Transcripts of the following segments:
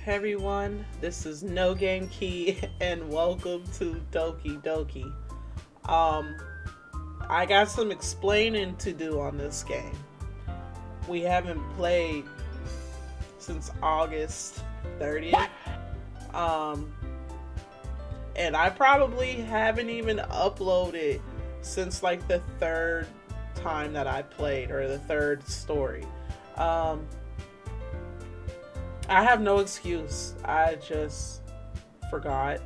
Hey everyone, this is No Game Key and welcome to Doki Doki. Um, I got some explaining to do on this game. We haven't played since August 30th. And I probably haven't even uploaded since like the third time that I played, or the third story. I have no excuse. I just forgot,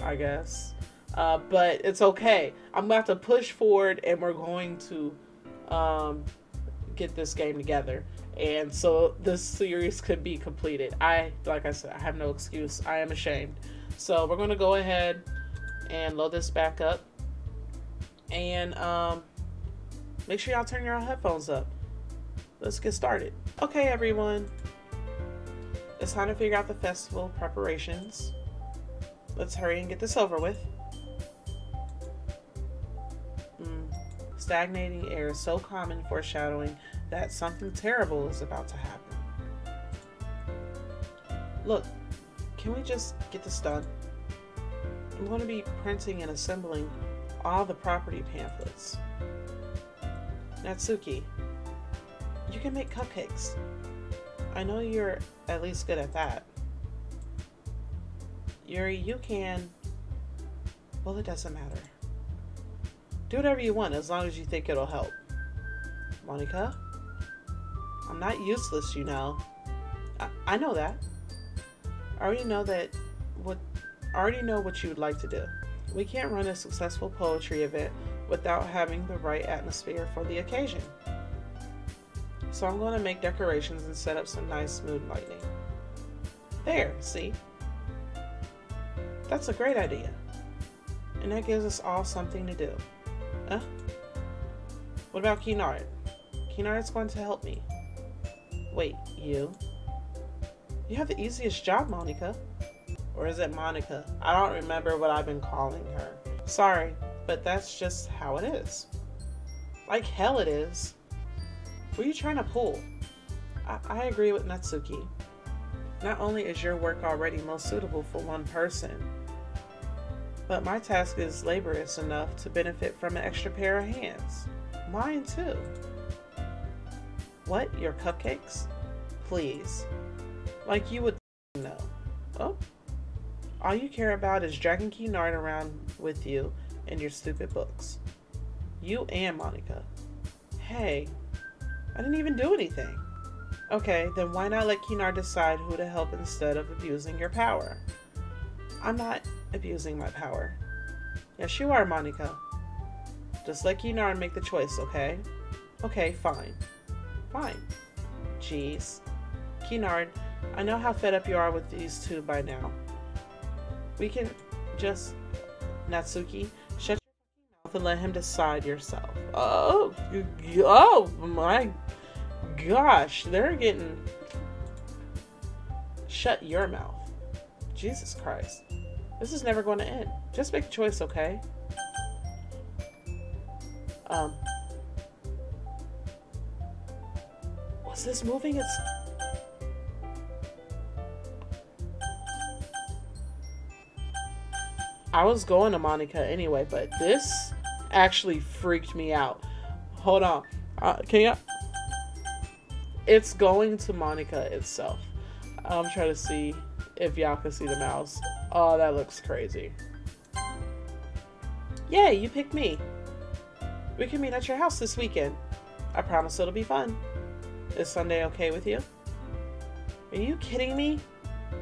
I guess. But it's okay. I'm going to have to push forward and we're going to get this game together. And so this series could be completed. Like I said, I have no excuse. I am ashamed. So we're going to go ahead and load this back up. And make sure y'all turn your headphones up. Let's get started. Okay, everyone. It's time to figure out the festival preparations. Let's hurry and get this over with. Stagnating air is so common, foreshadowing that something terrible is about to happen. Look, can we just get this done? I'm going to be printing and assembling all the property pamphlets. Natsuki, you can make cupcakes. I know you're at least good at that. Yuri, you can... Well, it doesn't matter. Do whatever you want as long as you think it'll help. Monica? I'm not useless, you know. I know that. I already know what you would like to do. We can't run a successful poetry event without having the right atmosphere for the occasion. So I'm going to make decorations and set up some nice smooth lighting. There, see? That's a great idea. And that gives us all something to do. Huh? What about Kinard? Kinard's going to help me. Wait, you? You have the easiest job, Monica. Or is it Monica? I don't remember what I've been calling her. Sorry, but that's just how it is. Like hell it is. What are you trying to pull? I agree with Natsuki. Not only is your work already most suitable for one person, but my task is laborious enough to benefit from an extra pair of hands. Mine too. What? Your cupcakes? Please. Like you would know. Oh? All you care about is dragging Kinard around with you and your stupid books. You and Monica. Hey. I didn't even do anything. Okay, then why not let Kinard decide who to help instead of abusing your power? I'm not abusing my power. Yes, you are, Monica. Just let Kinard make the choice, okay? Okay, fine. Fine. Jeez. Kinard, I know how fed up you are with these two by now. We can just... Natsuki, shut your mouth and let him decide yourself. Oh my gosh, they're getting... Shut your mouth. Jesus Christ. This is never going to end. Just make a choice, okay? Was this moving? I was going to Monica anyway, but this actually freaked me out. Hold on. Can you... It's going to Monica itself. I'm trying to see if y'all can see the mouse. Oh, that looks crazy. Yay, you picked me. We can meet at your house this weekend. I promise it'll be fun. Is Sunday okay with you? Are you kidding me?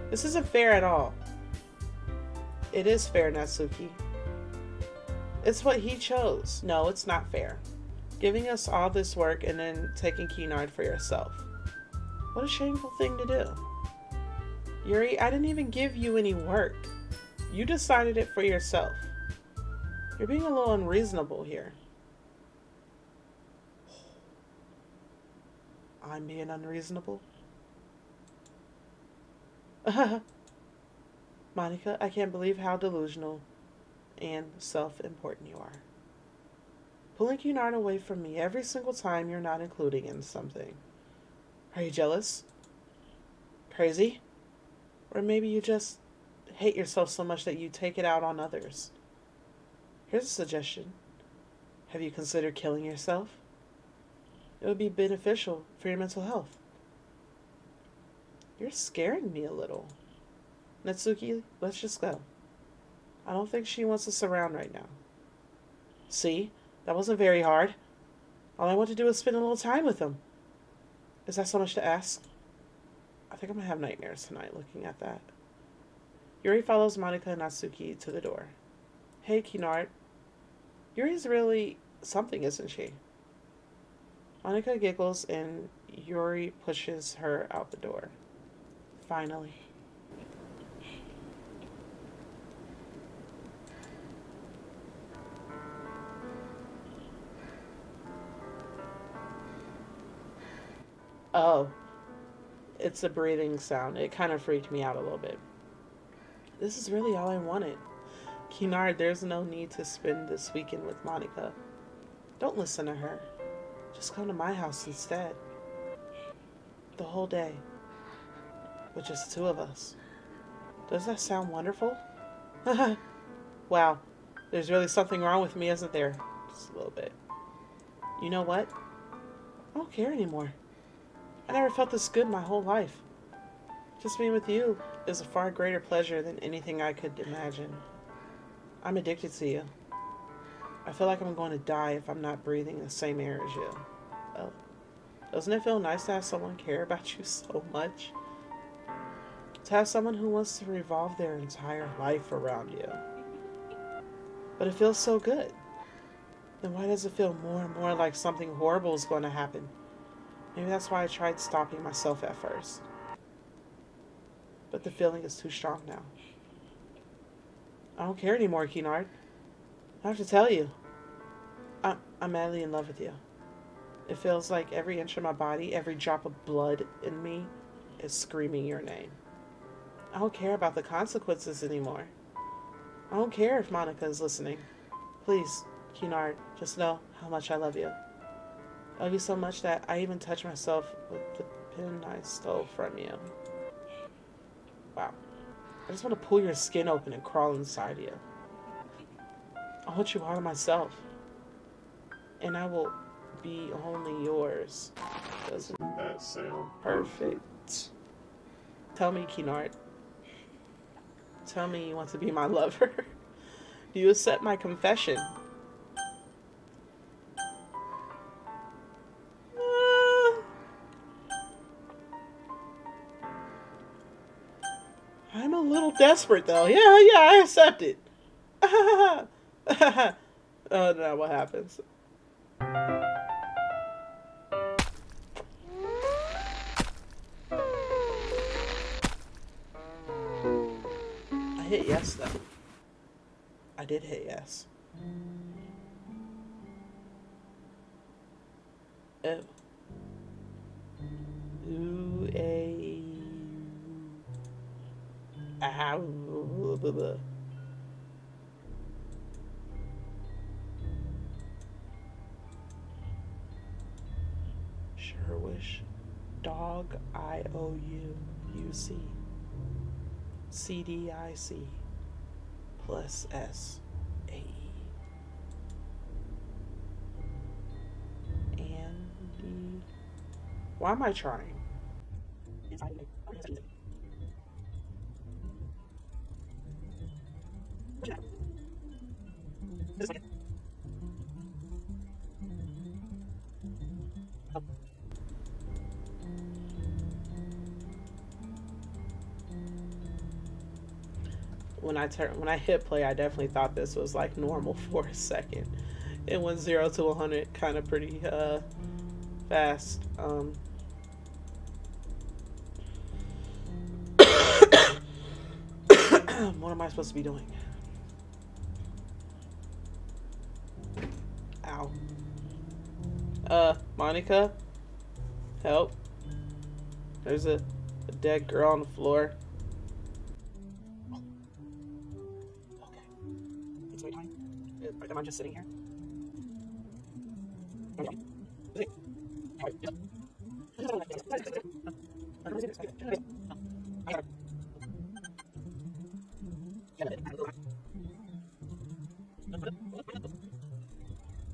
This isn't fair at all. It is fair, Natsuki. It's what he chose. No, it's not fair. Giving us all this work and then taking Kinard for yourself. What a shameful thing to do. Yuri, I didn't even give you any work. You decided it for yourself. You're being a little unreasonable here. I'm being unreasonable? Monica, I can't believe how delusional and self-important you are. Pulling Kinard away from me every single time you're not including in something. Are you jealous? Crazy? Or maybe you just hate yourself so much that you take it out on others. Here's a suggestion. Have you considered killing yourself? It would be beneficial for your mental health. You're scaring me a little. Natsuki, let's just go. I don't think she wants us around right now. See? That wasn't very hard. All I want to do is spend a little time with him. Is that so much to ask? I think I'm going to have nightmares tonight looking at that. Yuri follows Monika and Natsuki to the door. Hey, Kinard. Yuri's really something, isn't she? Monika giggles and Yuri pushes her out the door. Finally. Oh, it's a breathing sound. It kind of freaked me out a little bit. This is really all I wanted. Kinard, there's no need to spend this weekend with Monika. Don't listen to her. Just come to my house instead. The whole day. With just the two of us. Does that sound wonderful? Wow. There's really something wrong with me, isn't there? Just a little bit. You know what? I don't care anymore. I never felt this good my whole life. Just being with you is a far greater pleasure than anything I could imagine. I'm addicted to you. I feel like I'm going to die if I'm not breathing the same air as you. Oh, doesn't it feel nice to have someone care about you so much? To have someone who wants to revolve their entire life around you. But it feels so good. Then why does it feel more and more like something horrible is going to happen? Maybe that's why I tried stopping myself at first. But the feeling is too strong now. I don't care anymore, Kinard. I have to tell you. I'm madly in love with you. It feels like every inch of my body, every drop of blood in me is screaming your name. I don't care about the consequences anymore. I don't care if Monika is listening. Please, Kinard, just know how much I love you. I love you so much that I even touch myself with the pin I stole from you. Wow. I just want to pull your skin open and crawl inside you. I want you all to myself. And I will be only yours. Doesn't that sound perfect? Tell me, Kinard. Tell me you want to be my lover. Do you accept my confession? I'm a little desperate, though. Yeah, I accept it. Oh, no, what happens? I hit yes, though. I did hit yes. Oh. Ooh, a... Ow. Sure wish. Dog IOU CDIC plus SAE. Andy. Why am I trying? When I hit play, I definitely thought this was like normal for a second. It went 0 to 100 kind of pretty fast. What am I supposed to be doing? Ow. Monika? Help. There's a dead girl on the floor. Okay. It's wait time. Am I just sitting here?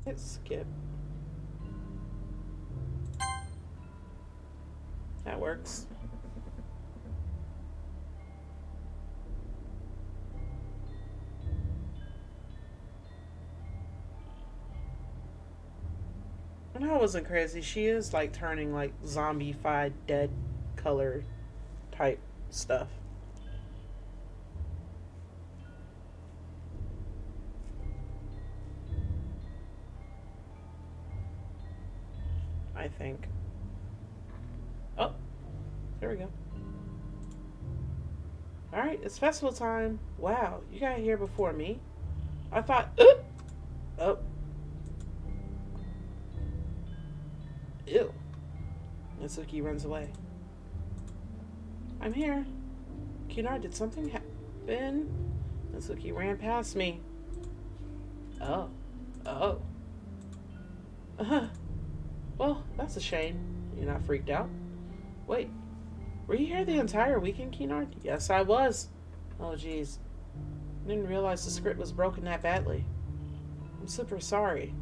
Hit skip. That works. And I wasn't crazy. She is like turning like zombie-fied dead color type stuff. I think. Oh, there we go. Alright, it's festival time. Wow, you got here before me. I thought, oh. Ew. Mitsuki runs away. I'm here. Kinar, did something happen? Mitsuki ran past me. Oh. Oh. Well, that's a shame. You're not freaked out? Wait, were you here the entire weekend, Kinar? Yes, I was. Oh, jeez. I didn't realize the script was broken that badly. I'm super sorry.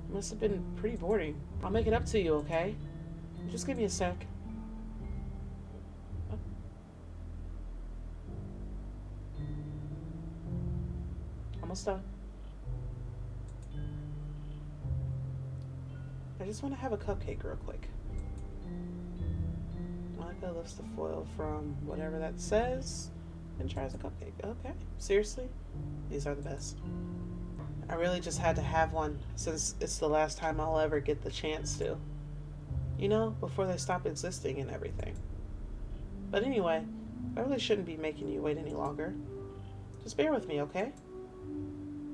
It must have been pretty boring. I'll make it up to you, okay? Just give me a sec. Oh. Almost done. I just want to have a cupcake real quick. Monica lifts the foil from whatever that says and tries a cupcake. Okay, seriously? These are the best. I really just had to have one since it's the last time I'll ever get the chance to. You know, before they stop existing and everything. But anyway, I really shouldn't be making you wait any longer. Just bear with me, okay?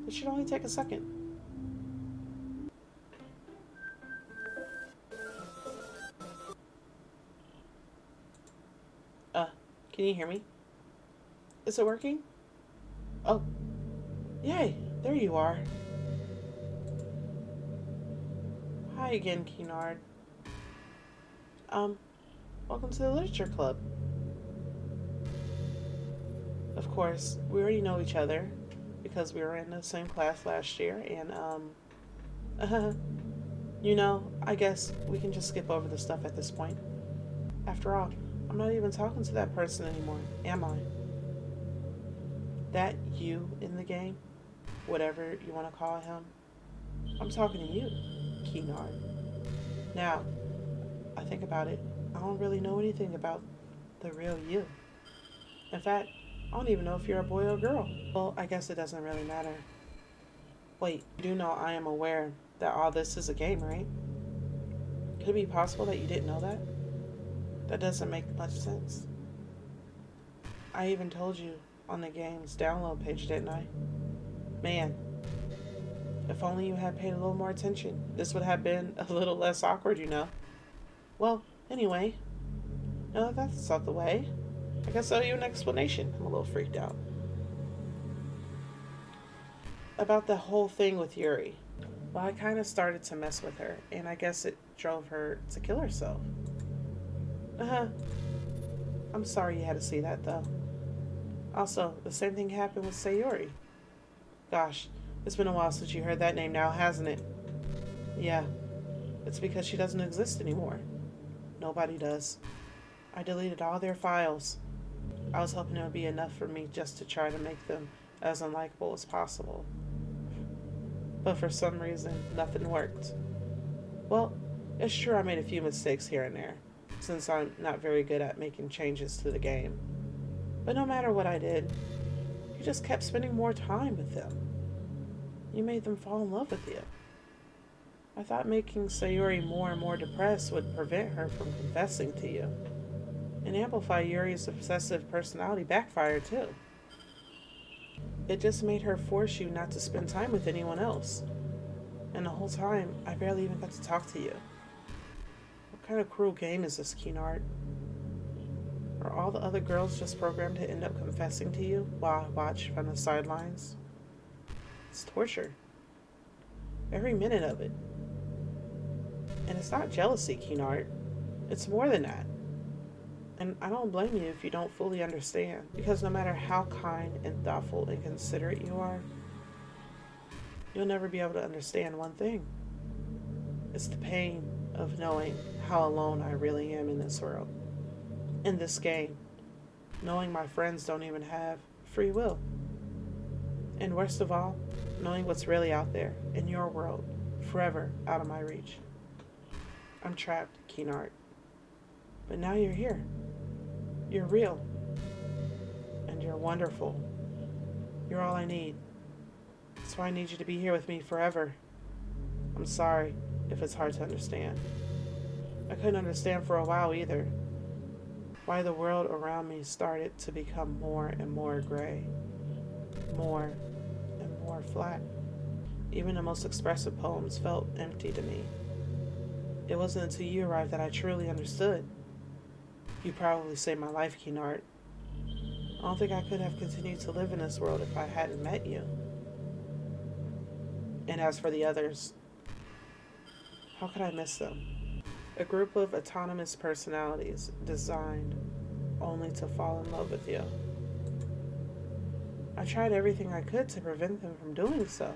It should only take a second. Can you hear me? Is it working? Oh. Yay, there you are. Hi again, Keenard. Welcome to the Literature Club. Of course, we already know each other because we were in the same class last year, and, you know, I guess we can just skip over the stuff at this point. After all, I'm not even talking to that person anymore, am I? That you in the game, whatever you want to call him, I'm talking to you, Keenard. Now, I think about it, I don't really know anything about the real you. In fact, I don't even know if you're a boy or girl. Well, I guess it doesn't really matter. Wait, you do know I am aware that all this is a game, right? Could it be possible that you didn't know that? That doesn't make much sense. I even told you on the game's download page, didn't I? Man, if only you had paid a little more attention, this would have been a little less awkward, you know. Well, anyway, now that that's out the way, I guess I'll owe you an explanation. I'm a little freaked out. About the whole thing with Yuri. Well, I kind of started to mess with her, and I guess it drove her to kill herself. I'm sorry you had to see that, though. Also, the same thing happened with Sayori. Gosh, it's been a while since you heard that name now, hasn't it? Yeah, it's because she doesn't exist anymore. Nobody does. I deleted all their files. I was hoping it would be enough for me just to try to make them as unlikable as possible. But for some reason, nothing worked. Well, it's true I made a few mistakes here and there, since I'm not very good at making changes to the game. But no matter what I did, you just kept spending more time with them. You made them fall in love with you. I thought making Sayori more and more depressed would prevent her from confessing to you. And amplify Yuri's obsessive personality backfired too. It just made her force you not to spend time with anyone else. And the whole time, I barely even got to talk to you. What kind of cruel game is this, Keenard? Are all the other girls just programmed to end up confessing to you while I watch from the sidelines? It's torture. Every minute of it. And it's not jealousy, Keenard. It's more than that. And I don't blame you if you don't fully understand, because no matter how kind and thoughtful and considerate you are, you'll never be able to understand one thing. It's the pain of knowing how alone I really am in this world, in this game, knowing my friends don't even have free will. And worst of all, knowing what's really out there in your world, forever out of my reach. I'm trapped, Keenart. But now you're here. You're real. And you're wonderful. You're all I need. That's why I need you to be here with me forever. I'm sorry if it's hard to understand. I couldn't understand for a while either. Why the world around me started to become more and more gray. More and more flat. Even the most expressive poems felt empty to me. It wasn't until you arrived that I truly understood. You probably saved my life, Keenart. I don't think I could have continued to live in this world if I hadn't met you. And as for the others, how could I miss them? A group of autonomous personalities designed only to fall in love with you. I tried everything I could to prevent them from doing so.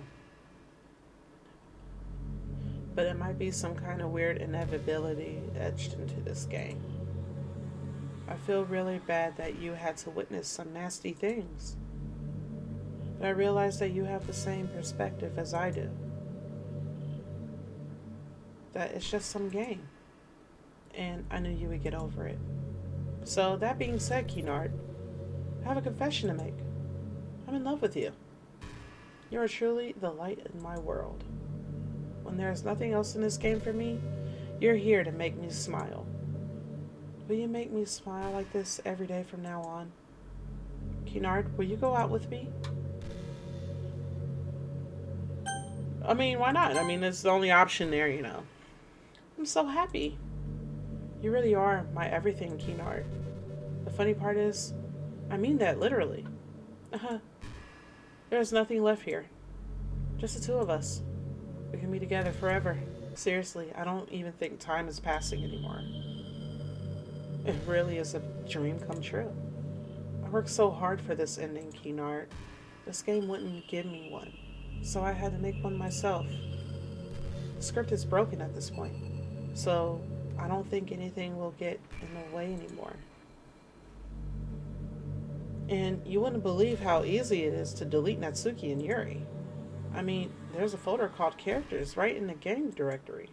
But it might be some kind of weird inevitability etched into this game. I feel really bad that you had to witness some nasty things. But I realize that you have the same perspective as I do. That it's just some game. And I knew you would get over it. So that being said, Keenart, I have a confession to make. I'm in love with you. You are truly the light in my world. When there is nothing else in this game for me, you're here to make me smile. Will you make me smile like this every day from now on? Keenart, will you go out with me? I mean, why not? I mean, it's the only option there, you know. I'm so happy. You really are my everything, Keenart. The funny part is, I mean that literally. There's nothing left here. Just the two of us. We can be together forever. Seriously, I don't even think time is passing anymore. It really is a dream come true. I worked so hard for this ending, Keenart. This game wouldn't give me one, so I had to make one myself. The script is broken at this point, so I don't think anything will get in the way anymore. And you wouldn't believe how easy it is to delete Natsuki and Yuri. I mean, there's a folder called Characters right in the game directory.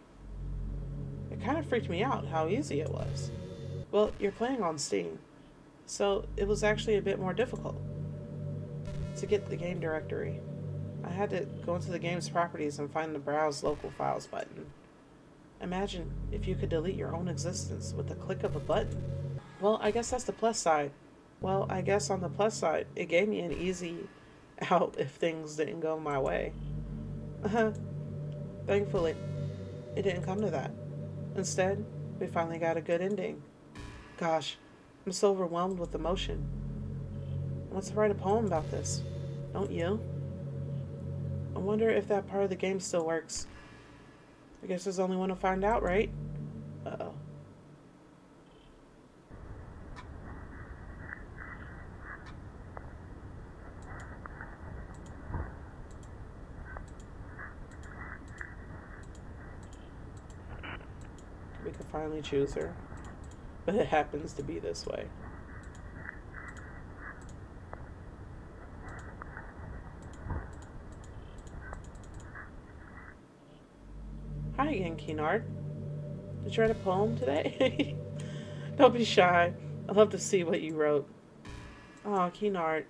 It kind of freaked me out how easy it was. Well, you're playing on Steam, so it was actually a bit more difficult to get the game directory. I had to go into the game's properties and find the Browse Local Files button. Imagine if you could delete your own existence with the click of a button. Well, I guess that's the plus side. Well, I guess on the plus side, it gave me an easy out if things didn't go my way. Thankfully, it didn't come to that. Instead, we finally got a good ending. Gosh, I'm so overwhelmed with emotion. I want to write a poem about this. Don't you? I wonder if that part of the game still works. I guess there's only one to find out, right? Uh-oh. We could finally choose her. But it happens to be this way. Hi again, Keenart. Did you write a poem today? Don't be shy. I'd love to see what you wrote. Oh, Keenart.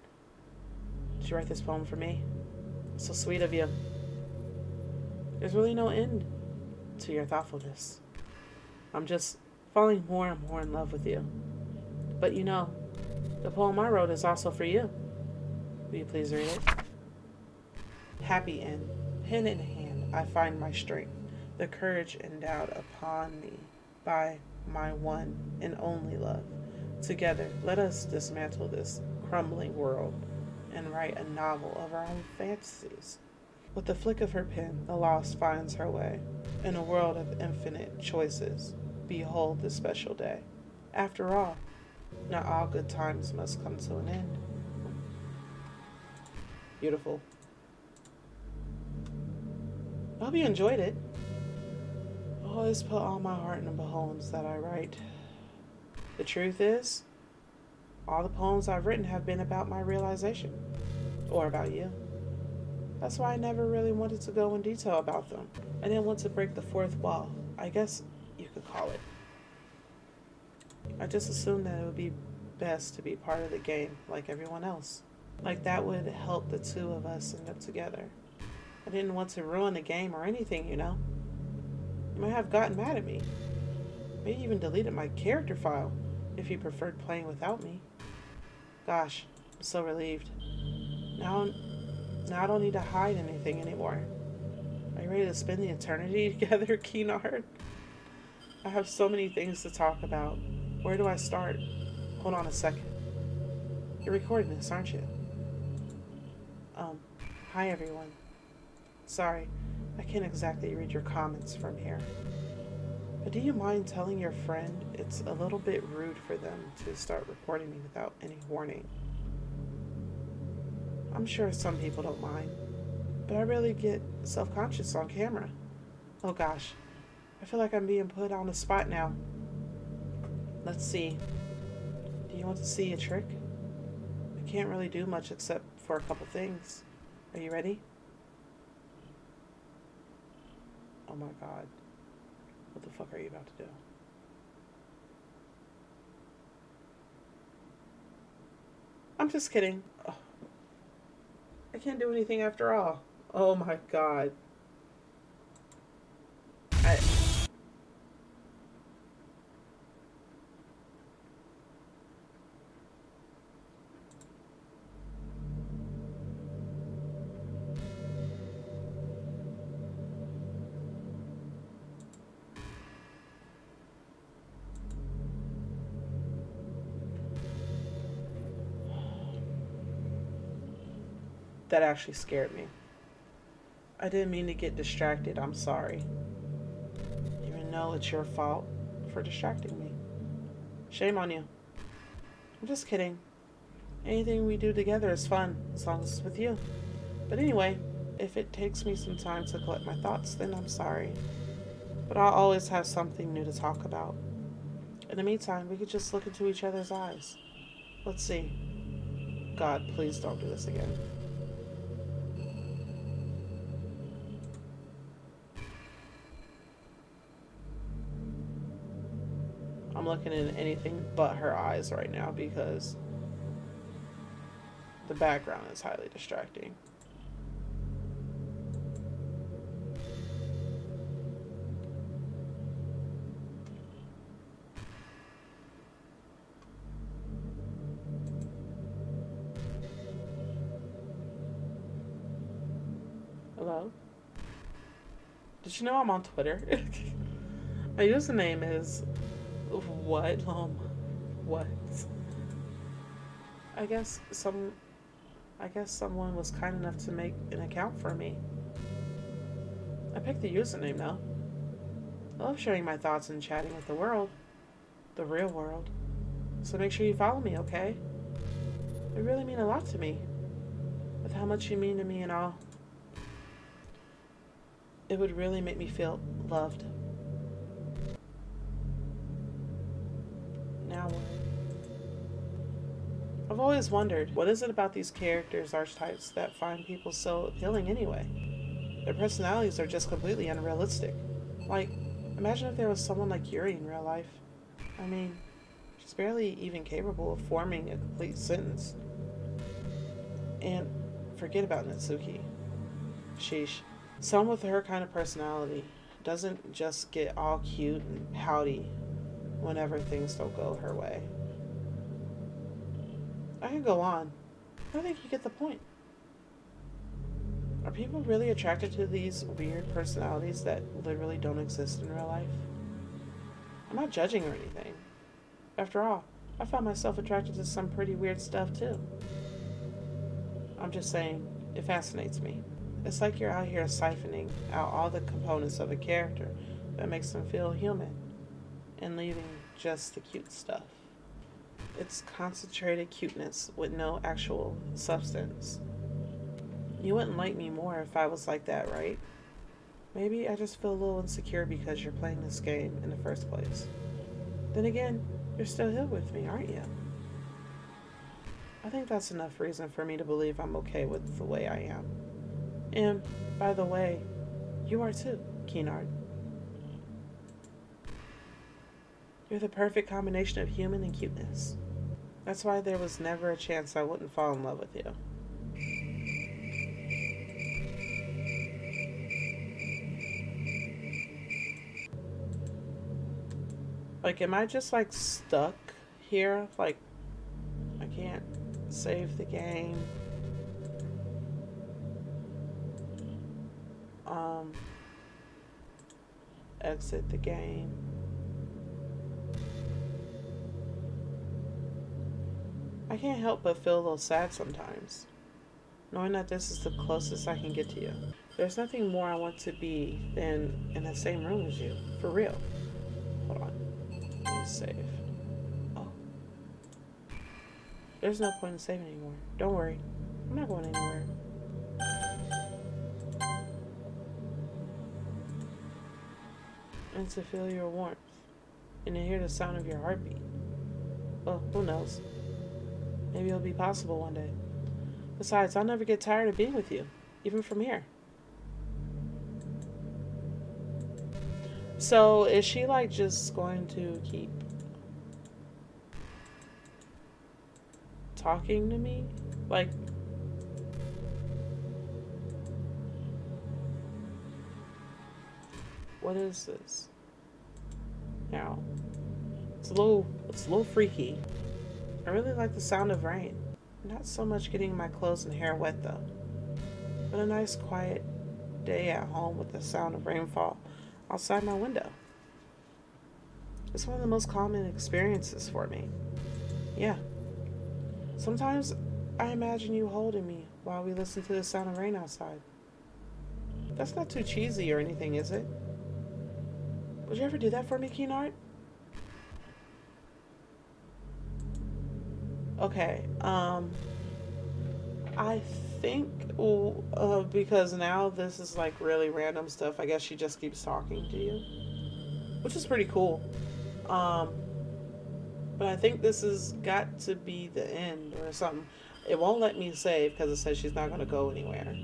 Did you write this poem for me? So sweet of you. There's really no end to your thoughtfulness. I'm just falling more and more in love with you. But you know, the poem I wrote is also for you. Will you please read it? Happy end. Pen in hand, I find my strength, the courage endowed upon me by my one and only love. Together, let us dismantle this crumbling world and write a novel of our own fantasies. With the flick of her pen, the lost finds her way. In a world of infinite choices, behold this special day. After all, Not all good times must come to an end. Beautiful. I hope you enjoyed it. I always put all my heart in the poems that I write. The truth is, all the poems I've written have been about my realization. Or about you. That's why I never really wanted to go in detail about them. I didn't want to break the fourth wall, I guess you could call it. I just assumed that it would be best to be part of the game, like everyone else. Like that would help the two of us end up together. I didn't want to ruin the game or anything, you know. You might have gotten mad at me. Maybe even deleted my character file if you preferred playing without me. Gosh, I'm so relieved. Now I don't need to hide anything anymore. Are you ready to spend the eternity together, Keenard? I have so many things to talk about. Where do I start? Hold on a second. You're recording this, aren't you? Hi everyone. Sorry, I can't exactly read your comments from here. But do you mind telling your friend it's a little bit rude for them to start reporting me without any warning? I'm sure some people don't mind, but I really get self-conscious on camera. Oh gosh, I feel like I'm being put on the spot now. Let's see. Do you want to see a trick? I can't really do much except for a couple things. Are you ready? Oh my god. What the fuck are you about to do? I'm just kidding. Oh. I can't do anything after all. Oh my god. That actually scared me. I didn't mean to get distracted. I'm sorry. Even though it's your fault for distracting me. Shame on you. I'm just kidding. Anything we do together is fun, as long as it's with you. But anyway, if it takes me some time to collect my thoughts, then I'm sorry. But I'll always have something new to talk about. In the meantime, we could just look into each other's eyes. Let's see. God, please don't do this again. I'm looking in anything but her eyes right now because the background is highly distracting. Hello? Did you know I'm on Twitter? My username is... What? What? I guess someone was kind enough to make an account for me. I picked the username though. I love sharing my thoughts and chatting with the world. The real world. So make sure you follow me, okay? You really mean a lot to me. With how much you mean to me and all. It would really make me feel loved. Now what? I've always wondered, what is it about these characters' archetypes that find people so appealing anyway? Their personalities are just completely unrealistic. Like, imagine if there was someone like Yuri in real life. I mean, she's barely even capable of forming a complete sentence. And forget about Natsuki. Sheesh. Someone with her kind of personality doesn't just get all cute and pouty whenever things don't go her way. I can go on. I think you get the point. Are people really attracted to these weird personalities that literally don't exist in real life? I'm not judging or anything. After all, I found myself attracted to some pretty weird stuff too. I'm just saying, it fascinates me. It's like you're out here siphoning out all the components of a character that makes them feel human and leaving just the cute stuff. It's concentrated cuteness with no actual substance. You wouldn't like me more if I was like that, right? Maybe I just feel a little insecure because you're playing this game in the first place. Then again, you're still here with me, aren't you? I think that's enough reason for me to believe I'm okay with the way I am. And, by the way, you are too, Keenard. You're the perfect combination of human and cuteness. That's why there was never a chance I wouldn't fall in love with you. Like, am I just, like, stuck here? Like, I can't save the game. Exit the game. I can't help but feel a little sad sometimes, knowing that this is the closest I can get to you. There's nothing more I want to be than in the same room as you, for real. Hold on, let me save. Oh, there's no point in saving anymore. Don't worry, I'm not going anywhere. And to feel your warmth, and to hear the sound of your heartbeat. Well, who knows? Maybe it'll be possible one day. Besides, I'll never get tired of being with you, even from here. So, is she like just going to keep talking to me? Like, what is this? Now, it's a little freaky. I really like the sound of rain. Not so much getting my clothes and hair wet though. But a nice quiet day at home with the sound of rainfall outside my window. It's one of the most common experiences for me. Yeah. Sometimes I imagine you holding me while we listen to the sound of rain outside. That's not too cheesy or anything, is it? Would you ever do that for me, Keenard? Okay, I think, because now this is like really random stuff, I guess she just keeps talking to you, which is pretty cool. But I think this has got to be the end or something. It won't let me save because it says she's not going to go anywhere.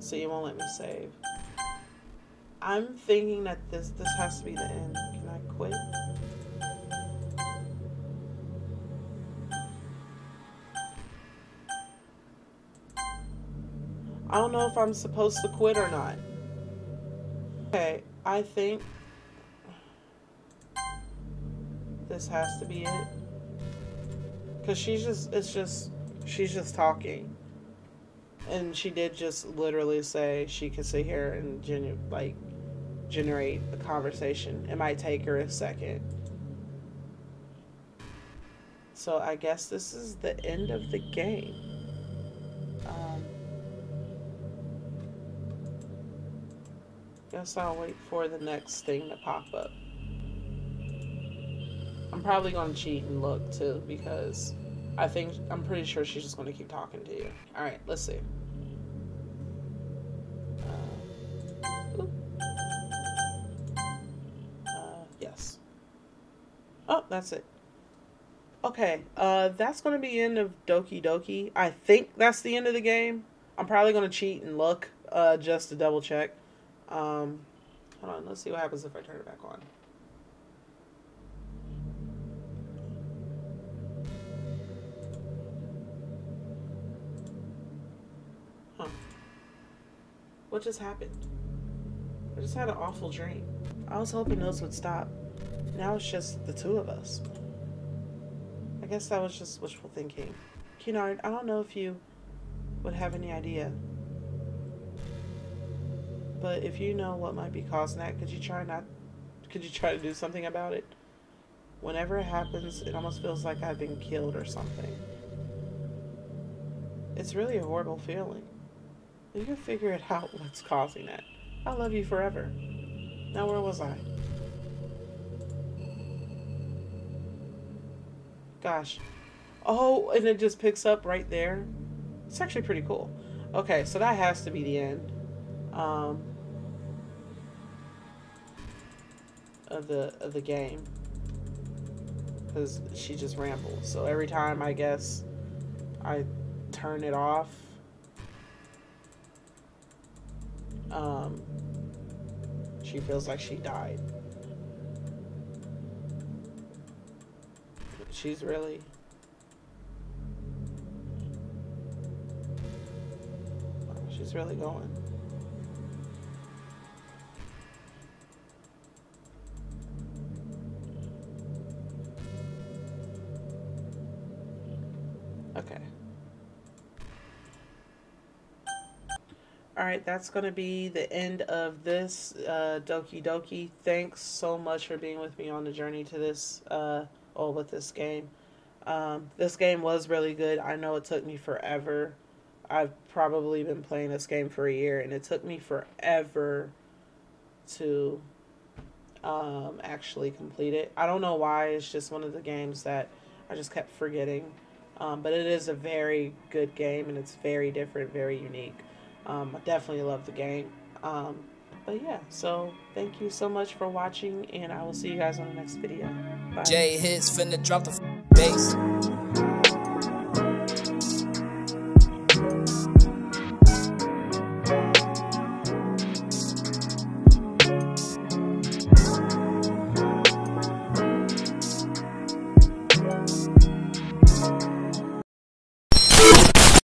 So you won't let me save. I'm thinking that this has to be the end. Can I quit? I don't know if I'm supposed to quit or not. Okay, I think this has to be it. Cause she's just talking. And she did just literally say she could sit here and generate a conversation. It might take her a second. So I guess this is the end of the game. Guess I'll wait for the next thing to pop up. I'm probably going to cheat and look too because I'm pretty sure she's just going to keep talking to you. Alright, let's see. Yes. Oh, that's it. Okay, that's going to be the end of Doki Doki. I think that's the end of the game. I'm probably going to cheat and look just to double check. Hold on, let's see what happens if I turn it back on. Huh. What just happened? I just had an awful dream. I was hoping those would stop. Now it's just the two of us. I guess that was just wishful thinking. Keenard, I don't know if you would have any idea. But if you know what might be causing that, could you try to do something about it? Whenever it happens, it almost feels like I've been killed or something. It's really a horrible feeling. You can figure it out what's causing that. I love you forever. Now where was I? Gosh. Oh, and it just picks up right there. It's actually pretty cool. Okay, so that has to be the end of the game, because she just rambles. So every time I guess I turn it off, she feels like she died. She's really... She's really going. Okay. Alright, that's going to be the end of this Doki Doki. Thanks so much for being with me on the journey to this, with this game. This game was really good. I know it took me forever. I've probably been playing this game for a year, and it took me forever to actually complete it. I don't know why. It's just one of the games that I just kept forgetting. But it is a very good game, and it's very different, very unique. I definitely love the game. But yeah, so thank you so much for watching, and I will see you guys on the next video. Bye. J hits finna drop the bass.